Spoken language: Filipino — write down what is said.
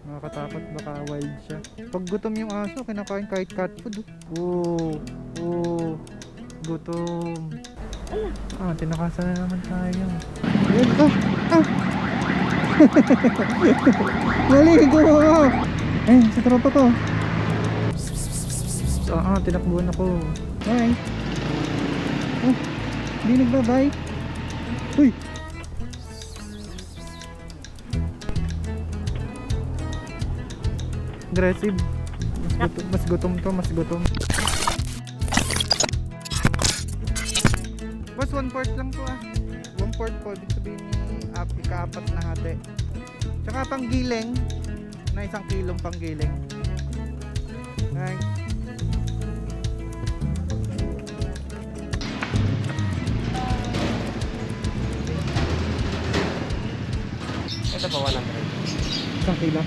Nakakatakot, baka wild siya. Pag gutom yung aso, kinakain kahit cat food. Oh, oh, gutom. Tinakasan na naman tayo. Ayun, Maligo ako. Ayun, sa tropa ko. Tinakbuhan ako. Hi. Hindi nagbabay. Uy. Aggressive. Mas gutom to, mas gutom. Boss, 1/4 lang to 1/4 po, ibig sabihin ni ika-apat na hati. Tsaka panggiling, na 1 kilong panggiling. Thanks. Ito pa 100. 1 kilo.